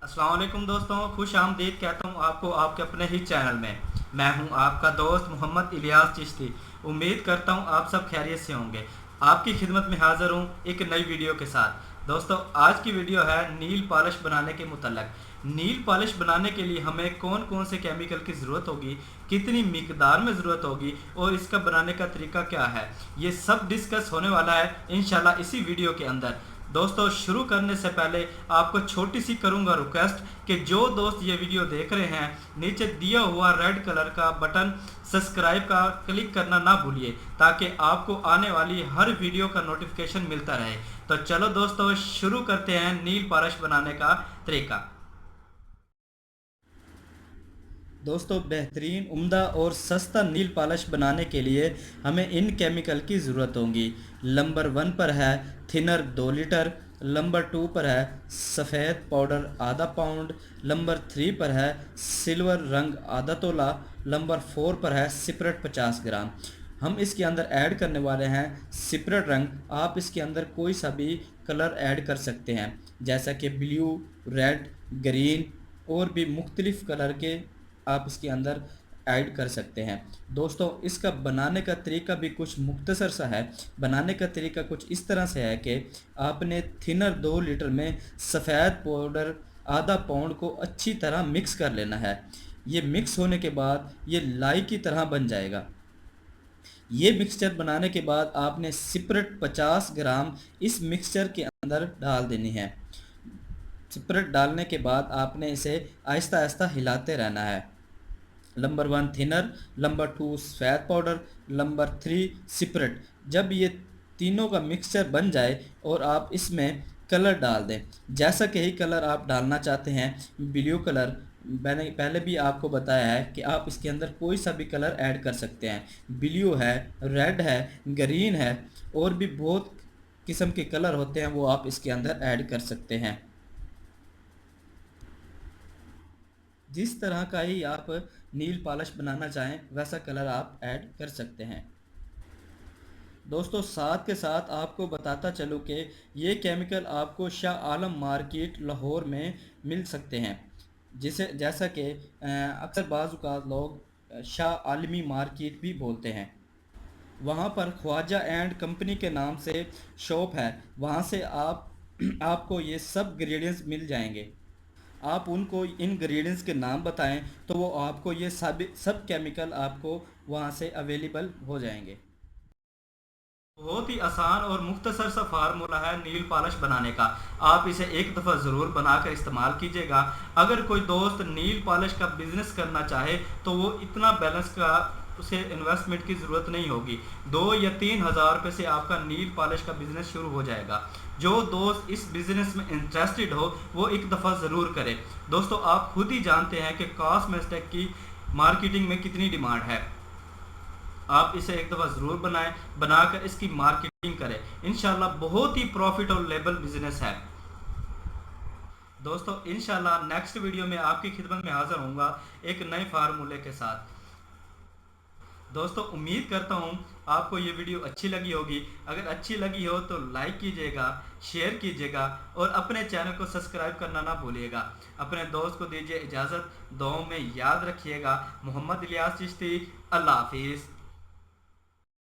अस्सलाम वालेकुम दोस्तों, खुश आमदीद कहता हूँ आपको आपके अपने ही चैनल में। मैं हूँ आपका दोस्त मोहम्मद इलियास चिश्ती। उम्मीद करता हूँ आप सब खैरियत से होंगे। आपकी खिदमत में हाज़िर हूँ एक नई वीडियो के साथ। दोस्तों, आज की वीडियो है नील पॉलिश बनाने के मुतल्लक। नील पॉलिश बनाने के लिए हमें कौन कौन से केमिकल की ज़रूरत होगी, कितनी मिकदार में ज़रूरत होगी और इसका बनाने का तरीका क्या है, ये सब डिस्कस होने वाला है इंशाल्लाह इसी वीडियो के अंदर। दोस्तों, शुरू करने से पहले आपको छोटी सी करूंगा रिक्वेस्ट कि जो दोस्त ये वीडियो देख रहे हैं, नीचे दिया हुआ रेड कलर का बटन सब्सक्राइब का क्लिक करना ना भूलिए ताकि आपको आने वाली हर वीडियो का नोटिफिकेशन मिलता रहे। तो चलो दोस्तों, शुरू करते हैं नील पॉलिश बनाने का तरीका। दोस्तों, बेहतरीन उम्दा और सस्ता नील पॉलिश बनाने के लिए हमें इन केमिकल की ज़रूरत होगी। नंबर 1 पर है थिनर 2 लीटर। नंबर 2 पर है सफ़ेद पाउडर आधा पाउंड। नंबर 3 पर है सिल्वर रंग आधा तोला। नंबर 4 पर है सिपरेट 50 ग्राम। हम इसके अंदर ऐड करने वाले हैं सिपरेट रंग। आप इसके अंदर कोई सा भी कलर ऐड कर सकते हैं, जैसा कि ब्लू, रेड, ग्रीन और भी मुख्तलिफ़ कलर के आप इसके अंदर ऐड कर सकते हैं। दोस्तों, इसका बनाने का तरीका भी कुछ मुख्तसर सा है। बनाने का तरीका कुछ इस तरह से है कि आपने थिनर 2 लीटर में सफ़ेद पाउडर आधा पाउंड को अच्छी तरह मिक्स कर लेना है। ये मिक्स होने के बाद ये लाई की तरह बन जाएगा। ये मिक्सचर बनाने के बाद आपने सिपरेट 50 ग्राम इस मिक्सचर के अंदर डाल देनी है। सिपरेट डालने के बाद आपने इसे आहिस्ता आहिस्ता हिलाते रहना है। नंबर 1 थिनर, नंबर 2 सफ़ेद पाउडर, नंबर 3 सिपरेट। जब ये तीनों का मिक्सचर बन जाए और आप इसमें कलर डाल दें, जैसा कि ही कलर आप डालना चाहते हैं, ब्लू कलर। मैंने पहले भी आपको बताया है कि आप इसके अंदर कोई सा भी कलर ऐड कर सकते हैं। ब्लू है, रेड है, ग्रीन है और भी बहुत किस्म के कलर होते हैं, वो आप इसके अंदर ऐड कर सकते हैं। जिस तरह का ही आप नील पॉलिश बनाना चाहें वैसा कलर आप ऐड कर सकते हैं। दोस्तों, साथ के साथ आपको बताता चलूँ कि ये केमिकल आपको शाह आलम मार्केट लाहौर में मिल सकते हैं, जिसे जैसा कि अक्सर बाज़ लोग शाह आलमी मार्केट भी बोलते हैं। वहाँ पर ख्वाजा एंड कंपनी के नाम से शॉप है। वहाँ से आप आपको ये सब ग्रेडियंट्स मिल जाएंगे। आप उनको इंग्रेडिएंट्स के नाम बताएं तो वो आपको ये सब केमिकल आपको वहाँ से अवेलेबल हो जाएंगे। बहुत ही आसान और मुख्तसर सा फार्मूला है नील पॉलिश बनाने का। आप इसे एक दफ़ा ज़रूर बनाकर इस्तेमाल कीजिएगा। अगर कोई दोस्त नील पॉलिश का बिज़नेस करना चाहे तो वो इतना बैलेंस का उसे इन्वेस्टमेंट की ज़रूरत नहीं होगी। 2 या 3 हज़ार रुपये से आपका नील पॉलिश का बिज़नेस शुरू हो जाएगा। जो दोस्त इस बिज़नेस में इंटरेस्टेड हो वो एक दफ़ा ज़रूर करे। दोस्तों, आप खुद ही जानते हैं कि कॉस्मेटिक की मार्केटिंग में कितनी डिमांड है। आप इसे एक दफ़ा ज़रूर बनाएं, बनाकर इसकी मार्केटिंग करें। इंशाल्लाह बहुत ही प्रॉफिट और लेबल बिजनेस है। दोस्तों, इंशाल्लाह नेक्स्ट वीडियो में आपकी खिदमत में हाज़िर होऊंगा एक नए फार्मूले के साथ। दोस्तों, उम्मीद करता हूँ आपको ये वीडियो अच्छी लगी होगी। अगर अच्छी लगी हो तो लाइक कीजिएगा, शेयर कीजिएगा और अपने चैनल को सब्सक्राइब करना ना भूलिएगा। अपने दोस्त को दीजिए इजाज़त। दुआओं में याद रखिएगा। मोहम्मद इलियास चिश्ती। अल्लाह हाफिज़।